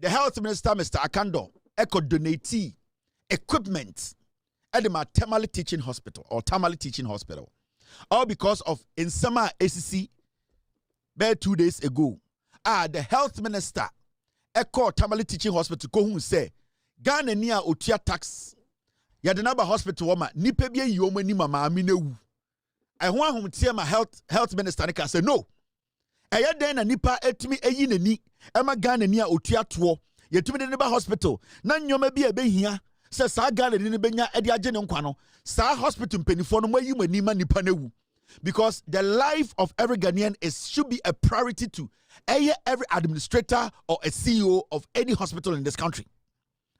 the health minister, Mr. Akando, donate equipment at the Temale Teaching Hospital or Temale Teaching Hospital. All because of in summer ACC, about 2 days ago, the health minister, Temale Teaching Hospital, who say, Ghana near Otia tax, Yadanaba Hospital, woman, Nipebia Yoma ni mama amine. I want him to my health minister, and say, no. Aya den na nipa etumi eyi nani ema Ghana ni a otua to yetumi de neba hospital na nyoma bi ebehia se sa Ghana ni benya e de age ne nkwa no sa hospital mpenifo no mayi mani ma nipa na wu because the life of every Ghanaian should be a priority to every administrator or a CEO of any hospital in this country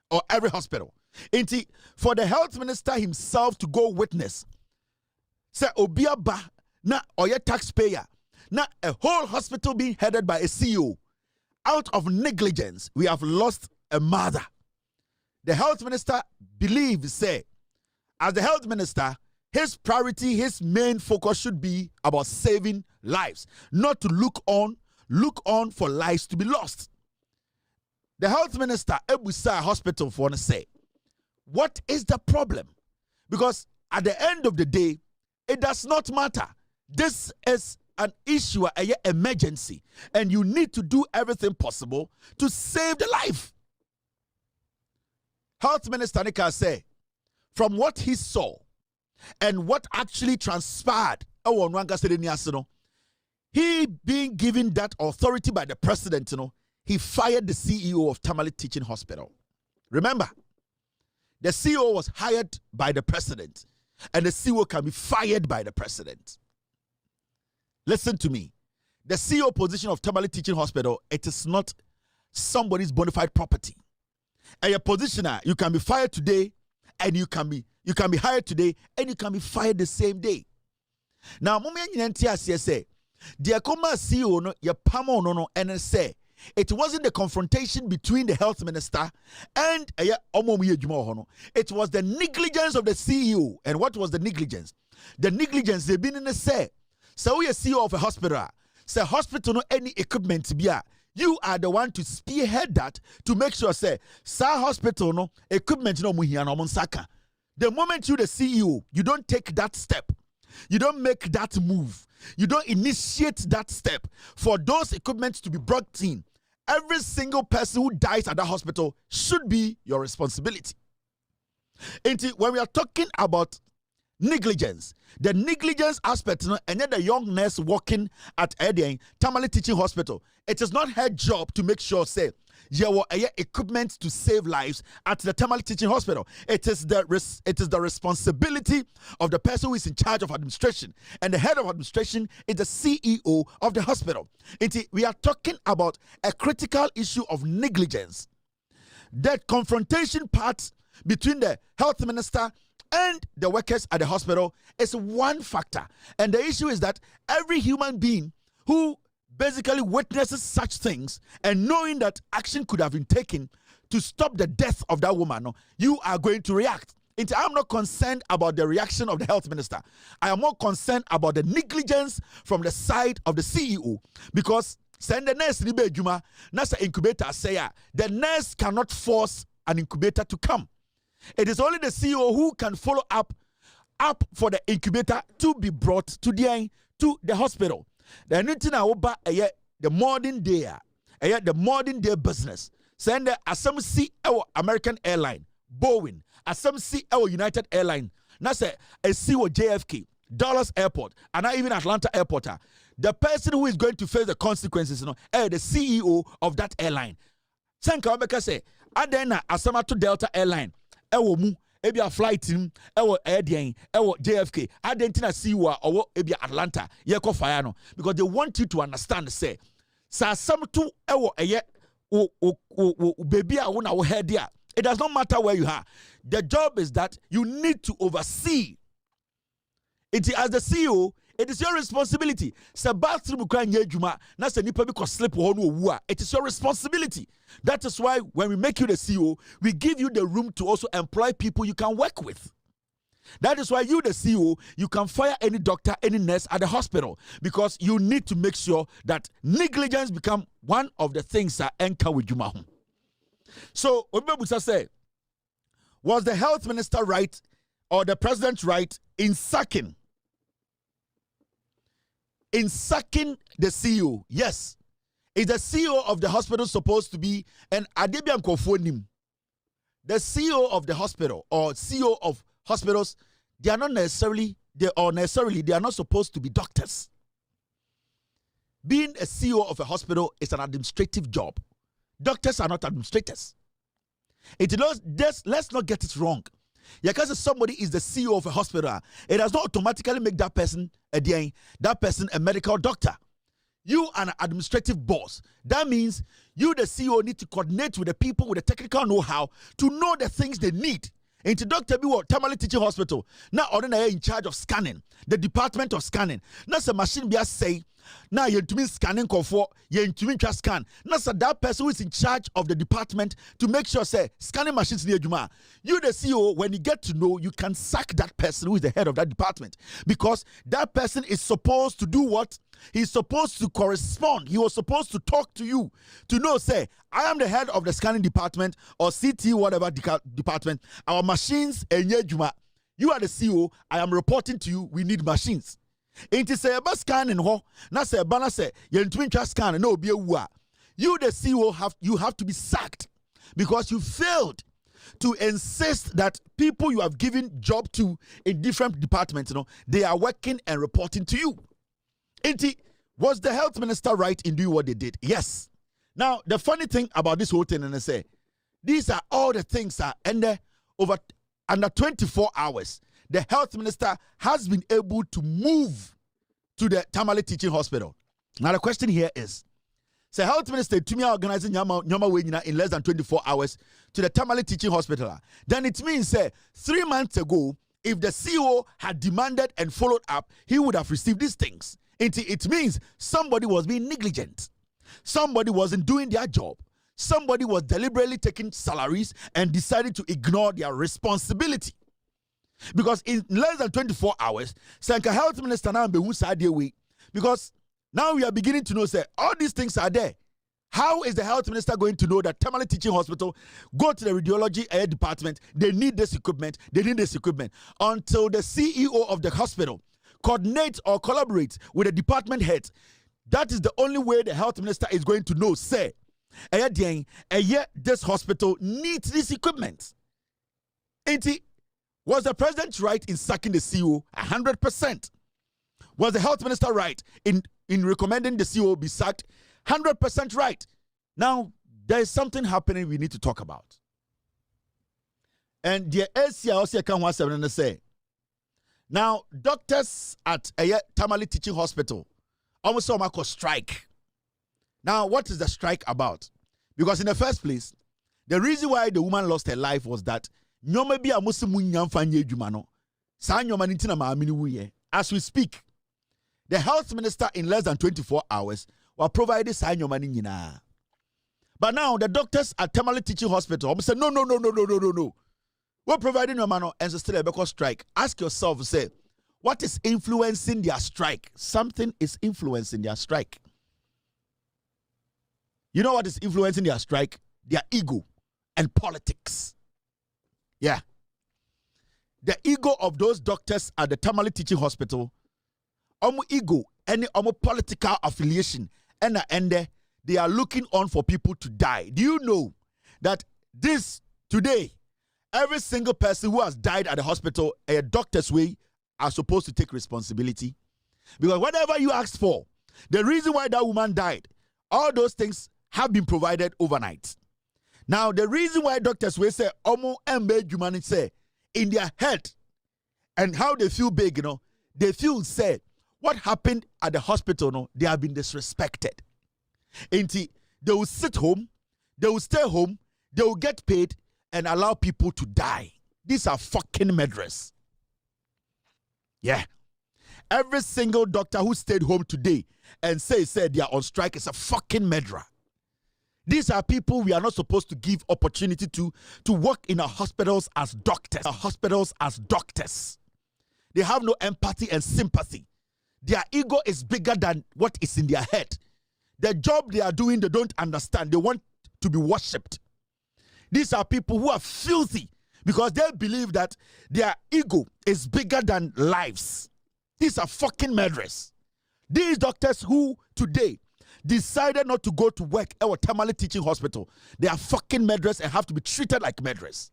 or every hospital. Inti for the health minister himself to go witness say obia ba na oye taxpayer. Now, a whole hospital being headed by a CEO. Out of negligence, we have lost a mother. The health minister believes, say, as the health minister, his priority, his main focus should be about saving lives, not to look on for lives to be lost. The health minister, Ebusa Hospital, for to say, what is the problem? Because at the end of the day, it does not matter. This is an issue, an emergency, and you need to do everything possible to save the life. Health Minister Nika say, from what he saw and what actually transpired, he being given that authority by the president, he fired the CEO of Temale Teaching Hospital. Remember, the CEO was hired by the president, and the CEO can be fired by the president. Listen to me. The CEO position of Temale Teaching Hospital, it is not somebody's bona fide property. And a positioner, you can be fired today, and you can be hired today, and you can be fired the same day. Now, say, the Akoma CEO no ye pamo no and say it wasn't the confrontation between the health minister and it was the negligence of the CEO. And what was the negligence? The negligence they been in the say. So we are CEO of a hospital. Say hospital no any equipment be you are the one to spearhead that to make sure say sa hospital no equipment no muhia no monsaka. The moment you the CEO, you don't take that step. You don't make that move. You don't initiate that step for those equipment to be brought in. Every single person who dies at the hospital should be your responsibility. And when we are talking about negligence, the negligence aspect, and then the young nurse working at Temale Teaching Hospital, it is not her job to make sure, say, there were equipment to save lives at the Temale Teaching Hospital. It is the responsibility of the person who is in charge of administration, and the head of administration is the CEO of the hospital. We are talking about a critical issue of negligence. That confrontation part between the health minister and the workers at the hospital is one factor. And the issue is that every human being who basically witnesses such things and knowing that action could have been taken to stop the death of that woman, you are going to react. I'm not concerned about the reaction of the health minister. I am more concerned about the negligence from the side of the CEO, because send the nurse nasa incubator say the nurse cannot force an incubator to come. It is only the CEO who can follow up for the incubator to be brought to the hospital. The modern day business. Send the some see our American airline, Boeing, some see our United Airline. Now say a see JFK, Dallas Airport, and not even Atlanta Airport. The person who is going to face the consequences, the CEO of that airline. Sanka Obeka say, Adena asama to Delta Airline. Ewo mu ebia flight him ewo airline ewo JFK adentina siwa owo ebia Atlanta ye ko fire no, because they want you to understand say sa some to ewo eye baby a wona wo head there. It does not matter where you are. The job is that you need to oversee it. As the CEO, it is your responsibility. It is your responsibility. That is why when we make you the CEO, we give you the room to also employ people you can work with. That is why you, the CEO, you can fire any doctor, any nurse at the hospital, because you need to make sure that negligence become one of the things that anchor with Juma. So, Obibusa say, was the health minister right or the president right in sacking the CEO? Yes. Is the CEO of the hospital supposed to be an Adebian Kofonim? The CEO of the hospital or CEO of hospitals, they are not necessarily they are not supposed to be doctors. Being a CEO of a hospital is an administrative job. Doctors are not administrators. Let's not get it wrong. Because somebody is the CEO of a hospital, it does not automatically make that person a medical doctor. You are an administrative boss. That means you, the CEO, need to coordinate with the people with the technical know-how to know the things they need. Into Dr. Biwa, Temale Teaching Hospital, now ordinary in charge of scanning, the department of scanning. Now, some machine be say, now you're to me scanning for you're to me just scan. Now, so that person who is in charge of the department to make sure, say, scanning machines near Juma. You, the CEO, when you get to know, you can sack that person who is the head of that department because that person is supposed to do what? He's supposed to correspond. He was supposed to talk to you to know, say, I am the head of the scanning department or CT, whatever department. Our machines, you are the CEO. I am reporting to you. We need machines. Ain't say about scanning ho. Na say bana say you twin scan no be a you the CEO have to be sacked because you failed to insist that people you have given job to in different departments, they are working and reporting to you. Was the health minister right in doing what they did? Yes. Now, the funny thing about this whole thing, and I say, these are all the things that under 24 hours, the health minister has been able to move to the Temale Teaching Hospital. Now, the question here is, so health minister to me organizing Nyama in less than 24 hours to the Temale Teaching Hospital. Then it means 3 months ago, if the CEO had demanded and followed up, he would have received these things. It means somebody was being negligent. Somebody wasn't doing their job. Somebody was deliberately taking salaries and decided to ignore their responsibility. Because in less than 24 hours, Sanka Health Minister now be because now we are beginning to know, say, all these things are there. How is the health minister going to know that Temale Teaching Hospital, go to the radiology department, they need this equipment, until the CEO of the hospital coordinate or collaborate with the department head? That is the only way the health minister is going to know, say, this hospital needs this equipment. Was the president right in sacking the CEO? 100%. Was the health minister right in recommending the CEO be sacked? 100% right. Now, there is something happening we need to talk about. And the ACA also can say, now, doctors at Temale Teaching Hospital almost saw a strike. Now, what is the strike about? Because in the first place, the reason why the woman lost her life was that as we speak, the health minister in less than 24 hours will provide this. But now the doctors at Temale Teaching Hospital say, no. We're providing your man and still a because strike. Ask yourself, say, what is influencing their strike? Something is influencing their strike. You know what is influencing their strike? Their ego and politics. Yeah. The ego of those doctors at the Temale Teaching Hospital, ego, any political affiliation, and they are looking on for people to die. Do you know that this today, every single person who has died at the hospital, a doctor's way, are supposed to take responsibility? Because whatever you asked for, the reason why that woman died, all those things have been provided overnight. Now, the reason why doctors will say, humanity say, in their head, and how they feel big, they feel, say, what happened at the hospital, they have been disrespected. They will sit home, they will stay home, they will get paid, and allow people to die. These are fucking murderers. Yeah. Every single doctor who stayed home today and said they are on strike is a fucking murderer. These are people we are not supposed to give opportunity to work in our hospitals as doctors. Our hospitals as doctors. They have no empathy and sympathy. Their ego is bigger than what is in their head. The job they are doing, they don't understand. They want to be worshipped. These are people who are filthy because they believe that their ego is bigger than lives. These are fucking murderers. These doctors who today decided not to go to work at Temale Teaching Hospital, they are fucking murderers and have to be treated like murderers.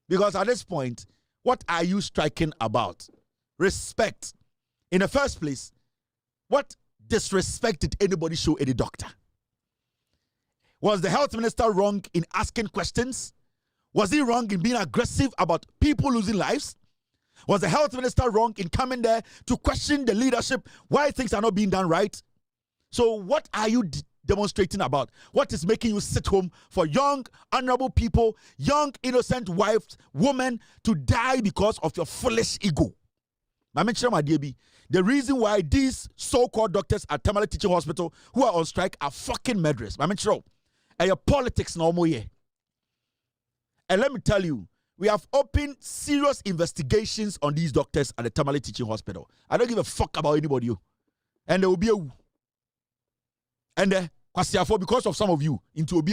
Because at this point, what are you striking about? Respect. In the first place, what disrespect did anybody show any doctor? Was the health minister wrong in asking questions? Was he wrong in being aggressive about people losing lives? Was the health minister wrong in coming there to question the leadership, why things are not being done right? So what are you demonstrating about? What is making you sit home for young, honorable people, young, innocent wives, women to die because of your foolish ego? The reason why these so-called doctors at Temale Teaching Hospital who are on strike are fucking murderers. And your politics no more. And let me tell you, we have opened serious investigations on these doctors at the Temale Teaching Hospital. I don't give a fuck about anybody. And there will be a and because of some of you into a.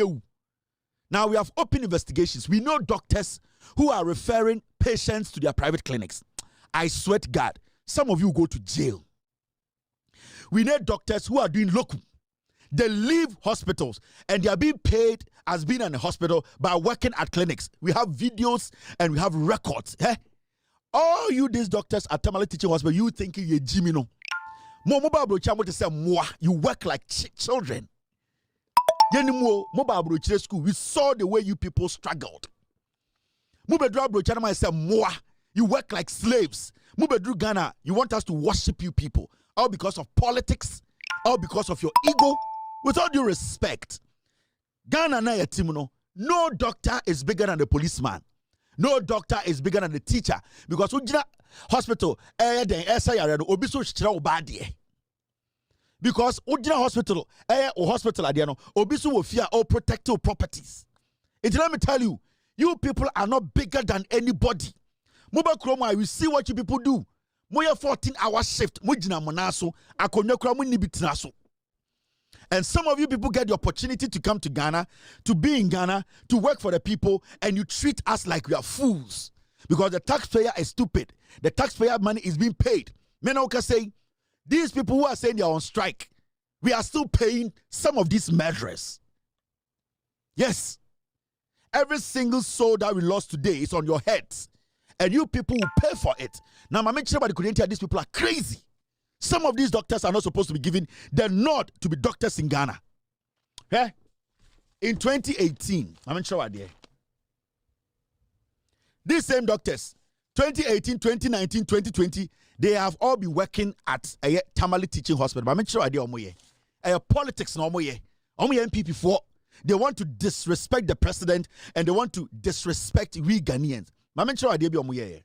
Now we have open investigations. We know doctors who are referring patients to their private clinics. I swear to God, some of you go to jail. We need doctors who are doing locum. They leave hospitals and they are being paid as being in a hospital by working at clinics. We have videos and we have records. Eh? All you these doctors at Temale Teaching Hospital, you thinking you're Jimmy no. You work like children. We saw the way you people struggled. You work like slaves. Ghana, you want us to worship you people. All because of politics, all because of your ego. With all due respect, Ghana na yetimuno, no doctor is bigger than the policeman. No doctor is bigger than the teacher. Because ujina hospital, because ujina hospital, hospital adiano, obisu will fear all protective properties. Let me tell you, you people are not bigger than anybody. Muba Kroma, we see what you people do. Moya 14-hour shift, mujina monaso, akonyokra munibitinaso. And some of you people get the opportunity to come to Ghana, to be in Ghana, to work for the people, and you treat us like we are fools. Because the taxpayer is stupid. The taxpayer money is being paid. Menoka say, these people who are saying they are on strike, we are still paying some of these murderers. Yes. Every single soul that we lost today is on your heads. And you people will pay for it. Now, my mention about the community, these people are crazy. Some of these doctors are not supposed to be given the nod to be doctors in Ghana. Yeah? In 2018, I'm sure idea. These same doctors, 2018, 2019, 2020, they have all been working at a Temale Teaching Hospital. I'm sure idea politics no more. MPP for they want to disrespect the president and they want to disrespect we Ghanaians. I'm sure idea be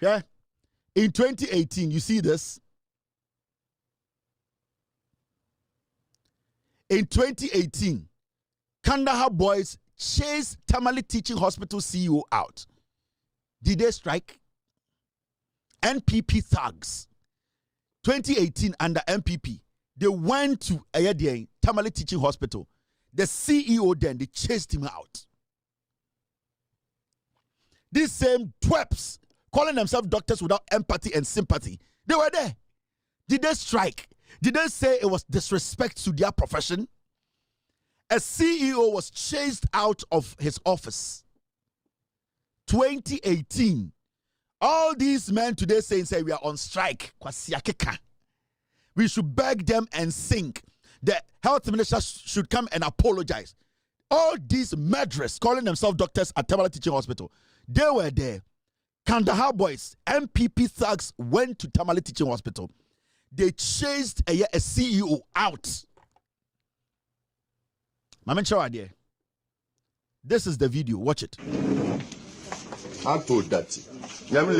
yeah? In 2018, you see this. In 2018, Kandahar boys chased Temale Teaching Hospital CEO out. Did they strike? NPP thugs. 2018 under NPP, they went to Temale Teaching Hospital. The CEO then, they chased him out. These same twerps, calling themselves doctors without empathy and sympathy, they were there. Did they strike? Did they say it was disrespect to their profession? A CEO was chased out of his office. 2018. All these men today say we are on strike. We should beg them and sing. The health minister should come and apologize. All these murderers calling themselves doctors at Temale Teaching Hospital, they were there. Kandahar boys, MPP thugs went to Temale Teaching Hospital. They chased a CEO out. This is the video. Watch it. I told that. Where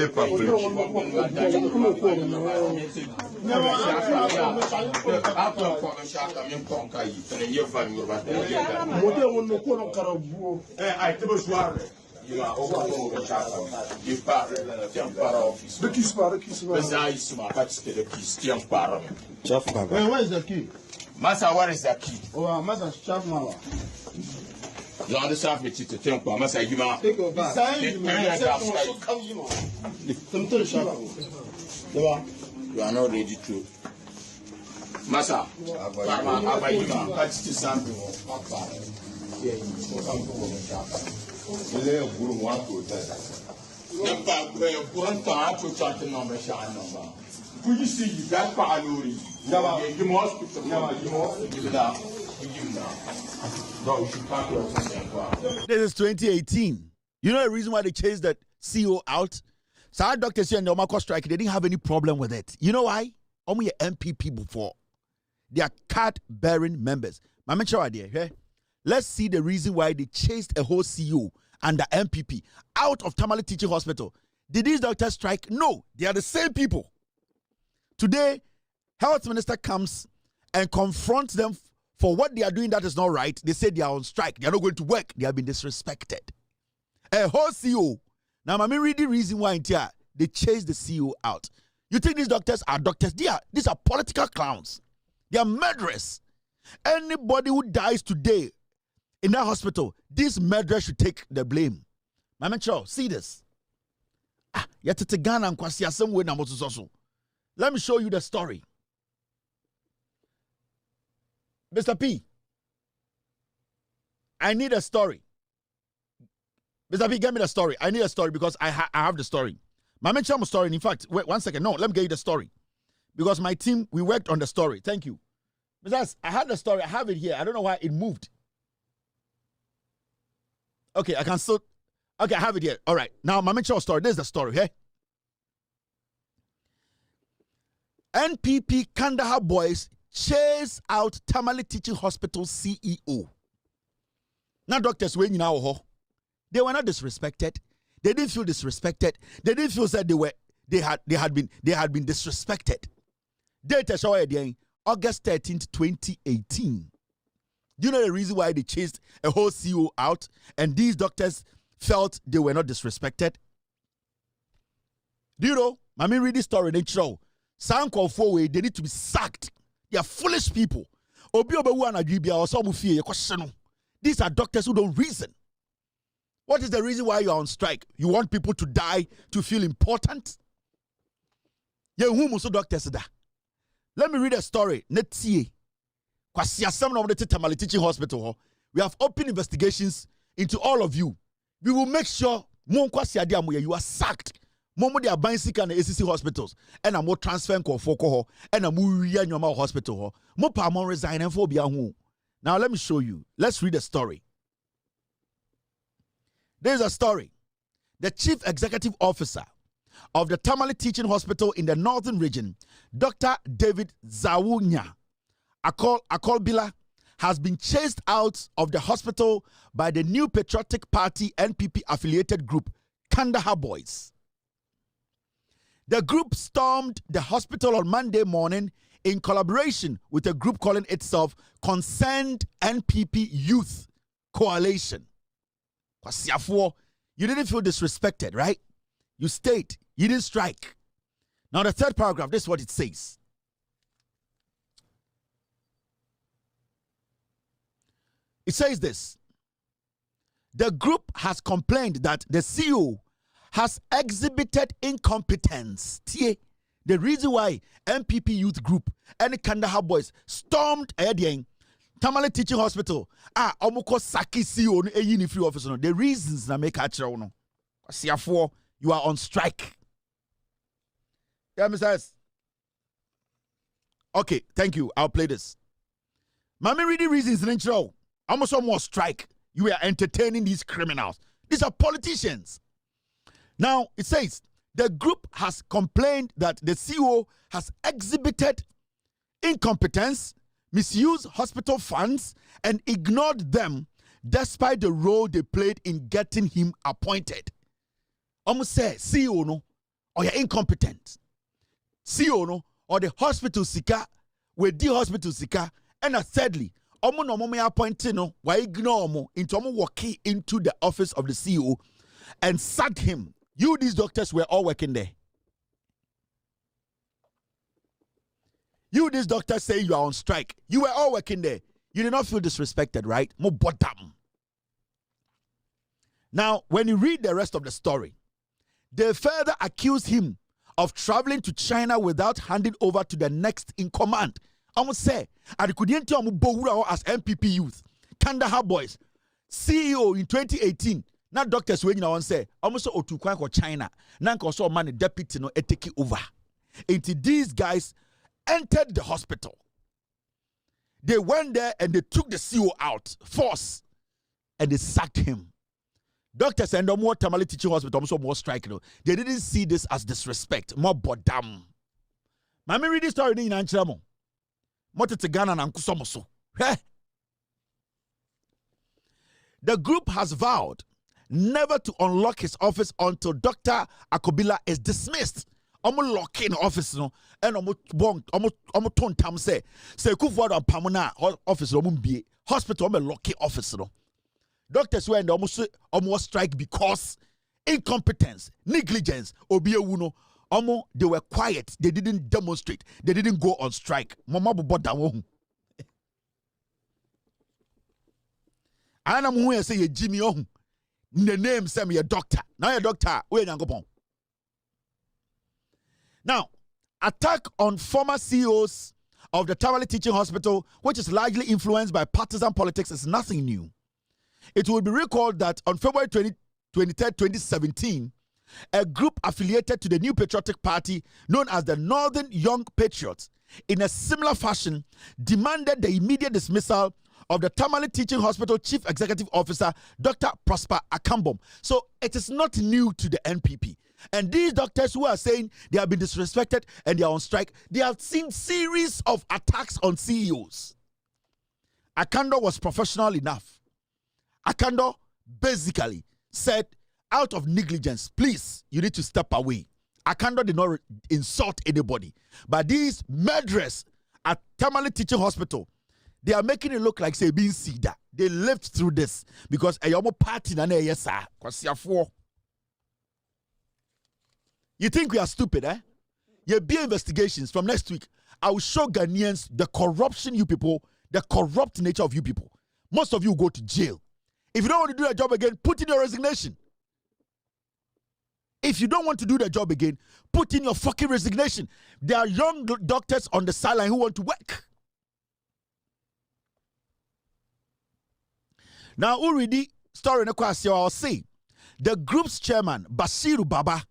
is the key? Massa, where is the key? Oh, Massa, chef, mama. Genre de ça, petit, tu tiens pas, mais ça y est, man. You are not ready to. Massa, could you see that Paluri? You must put some no, you should pack your. This is 2018. You know the reason why they chased that CEO out? So our doctors here in the Omako strike, they didn't have any problem with it. You know why? Only MPP before. They are card-bearing members. My mention idea here. Let's see the reason why they chased a whole CEO and the MPP out of Temale Teaching Hospital. Did these doctors strike? No, they are the same people. Today, health minister comes and confronts them for what they are doing that is not right. They say they are on strike. They are not going to work. They have been disrespected. A whole CEO. Now, I'm reading the reason why they chased the CEO out. You think these doctors are doctors? These are political clowns. They are murderers. Anybody who dies today in that hospital, this murderer should take the blame. Mama Cho, see this. Let me show you the story. Mr. P, I need a story. Mr. P, give me the story. I need a story because I have the story. Mama Cho, story. In fact, wait 1 second. No, let me get you the story. Because my team, we worked on the story. Thank you. Besides, I had the story. I have it here. I don't know why it moved. Okay, I can still. Okay, I have it here. All right. Now, Mama Cho story. This is the story, okay? NPP Kandahar boys chase out Temale Teaching Hospital CEO. Now, doctors, when you know, they were not disrespected. They didn't feel disrespected. They didn't feel that they had been disrespected. Data show again, August 13th, 2018. Do you know the reason why they chased a whole CEO out and these doctors felt they were not disrespected? Do you know? I mean, read this story, they show. Some call for way, they need to be sacked. They are foolish people. These are doctors who don't reason. What is the reason why you are on strike? You want people to die to feel important? Let me read a story. Temale Teaching Hospital. We have open investigations into all of you. We will make sure you are sacked. Momo they are buying sick and ACC hospitals, and I'm more transferring for and I'm more hospital. Mo pa mo resign and for home. Now let me show you. Let's read the story. There is a story. The chief executive officer of the Temale Teaching Hospital in the northern region, Dr. David Zawunya Akolbila, has been chased out of the hospital by the New Patriotic Party NPP affiliated group, Kandahar Boys. The group stormed the hospital on Monday morning in collaboration with a group calling itself Concerned NPP Youth Coalition. You didn't feel disrespected, right? You stayed. You didn't strike. Now the third paragraph, this is what it says. It says this. The group has complained that the CEO has exhibited incompetence. The reason why MPP Youth Group and Kandahar Boys stormed Temale Teaching Hospital. Omoko Saki CEO no free office no. The reasons na make actual no. You are on strike. Yeah, Mr. Okay, thank you. I'll play this. Mommy reading reasons in show. Almost more strike. You are entertaining these criminals. These are politicians. Now, it says, the group has complained that the CEO has exhibited incompetence, misused hospital funds, and ignored them despite the role they played in getting him appointed. Almost say, CEO no, or you're incompetent. CEO no, or the hospital sika, with the hospital sika, and thirdly, omo no mo appointed no, why ignore mo into omo walking into the office of the CEO and sacked him. You, these doctors, were all working there. You, these doctors, say you are on strike. You were all working there. You did not feel disrespected, right? Mo bottom. Now, when you read the rest of the story, they further accuse him of traveling to China without handing over to the next in command. I must say, I couldn't tell as MPP youth, Kandahar boys, CEO in 2018. Now doctors when you want say, almost to China. Now also man deputy no take over. Until these guys entered the hospital. They went there and they took the CEO out, force, and they sacked him. Doctors and more Temale Teaching Hospital also more strike. They didn't see this as disrespect, more bodam. Mami read this story in Anchamo. Motete Ghana and Kusomoso. The group has vowed never to unlock his office until Dr. Akobila is dismissed. Omo lock in office no and omo ton tam say Kufuor and Pamona office no mbie hospital omo lock in office no. Doctors were in the almost strike because incompetence, negligence, obiewuno. They were quiet. They didn't demonstrate. They didn't go on strike. Mama boda Ana mu say ye Jimmy ohun. The name say me a doctor. Now you're doctor. Where you Now, attack on former CEOs of the Temale Teaching Hospital, which is largely influenced by partisan politics, is nothing new. It will be recalled that on February 23, 2017, a group affiliated to the New Patriotic Party, known as the Northern Young Patriots, in a similar fashion, demanded the immediate dismissal of the Temale Teaching Hospital Chief Executive Officer, Dr. Prosper Akambom. So it is not new to the NPP. And these doctors who are saying they have been disrespected and they are on strike, they have seen series of attacks on CEOs. Akando was professional enough. Akando basically said, out of negligence, please, you need to step away. Akando did not insult anybody. But these murderers at Temale Teaching Hospital, they are making it look like say being Sida. They lived through this because a yomo party na yes sir. You think we are stupid, eh? You'll be investigations from next week. I will show Ghanaians the corruption you people, the corrupt nature of you people. Most of you go to jail. If you don't want to do the job again, put in your resignation. If you don't want to do the job again, put in your fucking resignation. There are young doctors on the sideline who want to work. Now, already, story in the question, I'll say, the group's chairman, Basiru Baba,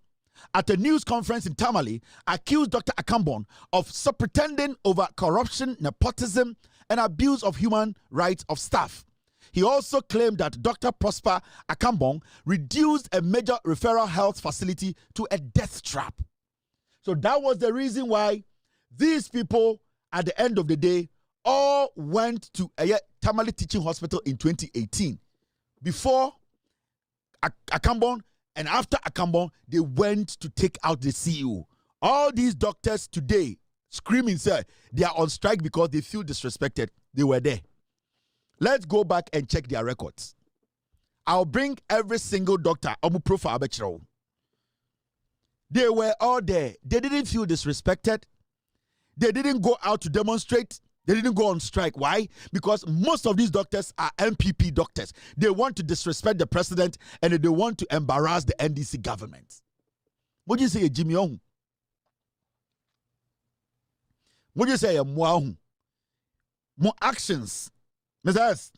at a news conference in Tamale, accused Dr. Akambon of pretending over corruption, nepotism, and abuse of human rights of staff. He also claimed that Dr. Prosper Akambon reduced a major referral health facility to a death trap. So that was the reason why these people, at the end of the day, all went to Temale Teaching Hospital in 2018. Before Akambon and after Akambon, they went to take out the CEO. All these doctors today screaming, say they are on strike because they feel disrespected. They were there. Let's go back and check their records. I'll bring every single doctor. They were all there. They didn't feel disrespected. They didn't go out to demonstrate. They didn't go on strike. Why? Because most of these doctors are MPP doctors. They want to disrespect the president and they want to embarrass the NDC government. What do you say, Jimmy Ong? What do you say, Mo actions? Mr. S.